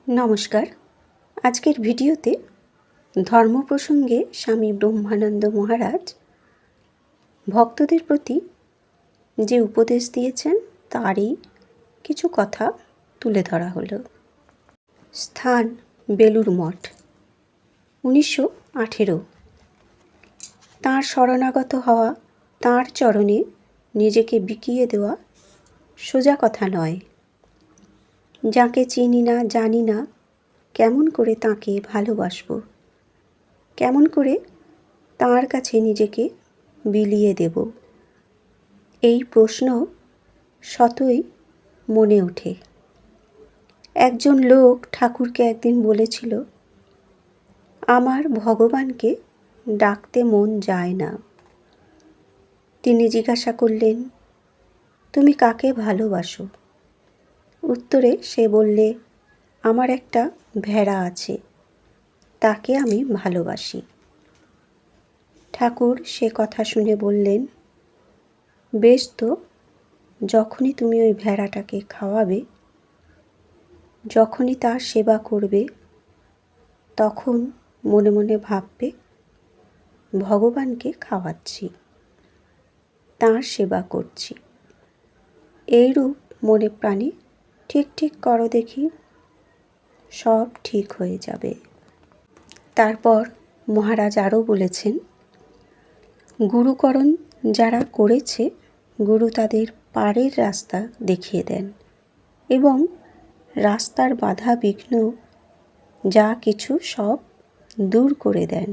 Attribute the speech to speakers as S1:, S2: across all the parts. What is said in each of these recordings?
S1: নমস্কার। আজকের ভিডিওতে ধর্ম প্রসঙ্গে স্বামী ব্রহ্মানন্দ মহারাজ ভক্তদের প্রতি যে উপদেশ দিয়েছেন তারই কিছু কথা তুলে ধরা হলো। স্থান বেলুড় মঠ, 1918। তাঁর শরণাগত হওয়া, তাঁর চরণে নিজেকে বিকিয়ে দেওয়া সোজা কথা নয়। যাকে চিনি না, জানি না, কেমন করে তাঁকে ভালোবাসব, কেমন করে তাঁর কাছে নিজেকে বিলিয়ে দেব, এই প্রশ্ন শতই মনে ওঠে। একজন লোক ঠাকুরকে একদিন বলেছিল, আমার ভগবানকে ডাকতে মন যায় না। তিনি জিজ্ঞাসা করলেন, তুমি কাকে ভালোবাসো? উত্তরে সে বললে, আমার একটা ভেড়া আছে, তাকে আমি ভালোবাসি। ঠাকুর সে কথা শুনে বললেন, বেশ তো, যখনই তুমি ওই ভেড়াটাকে খাওয়াবে, যখনই তার সেবা করবে, তখন মনে মনে ভাববে ভগবানকে খাওয়াচ্ছি, তাঁর সেবা করছি। এইরূপ মনে প্রাণে ঠিক ঠিক করো দেখি, সব ঠিক হয়ে যাবে। তারপর মহারাজ আরও বলেছেন, গুরুকরণ যারা করেছে, গুরু তাদের পারের রাস্তা দেখিয়ে দেন এবং রাস্তার বাধা বিঘ্ন যা কিছু সব দূর করে দেন।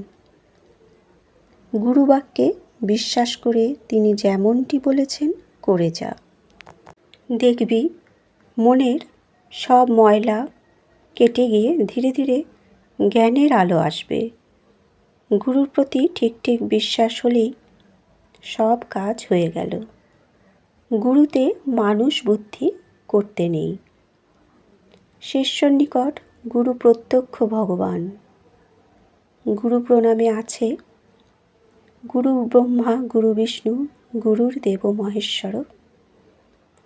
S1: গুরুবাক্যে বিশ্বাস করে তিনি যেমনটি বলেছেন করে যা, দেখবি মনের সব ময়লা কেটে গিয়ে ধীরে ধীরে জ্ঞানের আলো আসবে। গুরুর প্রতি ঠিক ঠিক বিশ্বাস হলেই সব কাজ হয়ে গেল। গুরুতে মানুষ বুদ্ধি করতে নেই। শিষ্যর নিকট গুরু প্রত্যক্ষ ভগবান। গুরু প্রণামে আছে, গুরু ব্রহ্মা গুরু বিষ্ণু গুরুর দেব মহেশ্বর,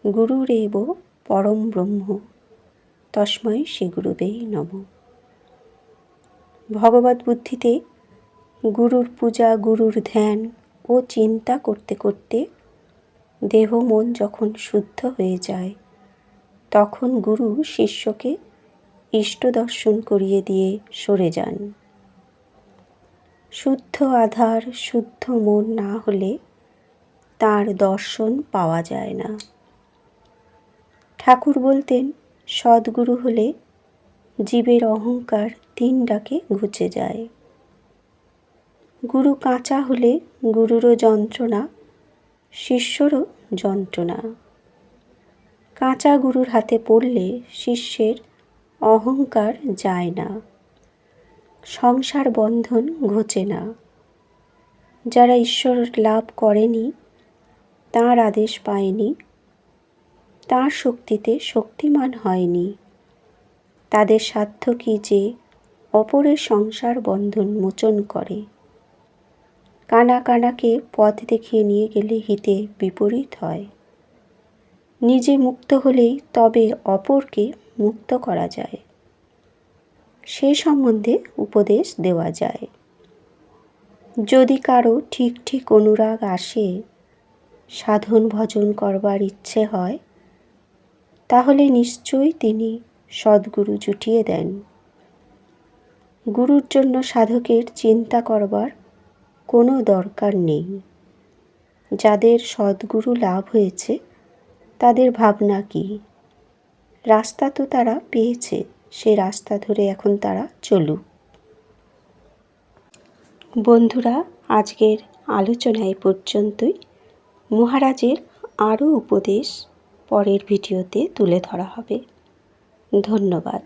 S1: গুরুরেব পরম ব্রহ্ম তস্মৈ শ্রী গুরুবে নমঃ। ভগবত বুদ্ধিতে গুরুর পূজা, গুরুর ধ্যান ও চিন্তা করতে করতে দেহ মন যখন শুদ্ধ হয়ে যায়, তখন গুরু শিষ্যকে ইষ্ট দর্শন করিয়ে দিয়ে সরে যান। শুদ্ধ আধার, শুদ্ধ মন না হলে তার দর্শন পাওয়া যায় না। ঠাকুর বলতেন, সদ্গুরু হলে জীবের অহংকার 3 ডাকে ঘুচে যায়। গুরু কাঁচা হলে গুরুরও যন্ত্রণা, শিষ্যরও যন্ত্রণা। কাঁচা গুরুর হাতে পড়লে শিষ্যের অহংকার যায় না, সংসার বন্ধন ঘোচে না। যারা ঈশ্বর লাভ করেনি, তাঁর আদেশ পায়নি, তাঁর শক্তিতে শক্তিমান হয়নি, তাদের সাধ্য কি যে অপরের সংসার বন্ধন মোচন করে। কানা কানাকে পথ দেখিয়ে নিয়ে গেলে হিতে বিপরীত হয়। নিজে মুক্ত হলেই তবে অপরকে মুক্ত করা যায়, সে সম্বন্ধে উপদেশ দেওয়া যায়। যদি কারো ঠিক ঠিক অনুরাগ আসে, সাধন ভজন করবার ইচ্ছে হয়, তাহলে নিশ্চয়ই তিনি সদ্গুরু জুটিয়ে দেন। গুরুর জন্য সাধকের চিন্তা করবার কোনো দরকার নেই। যাদের সদ্গুরু লাভ হয়েছে তাদের ভাবনা কি? রাস্তা তো তারা পেয়েছে, সে রাস্তা ধরে এখন তারা চলুক। বন্ধুরা, আজকের আলোচনা এ পর্যন্তই। মহারাজের আরও উপদেশ পরের ভিডিওতে তুলে ধরা হবে। ধন্যবাদ।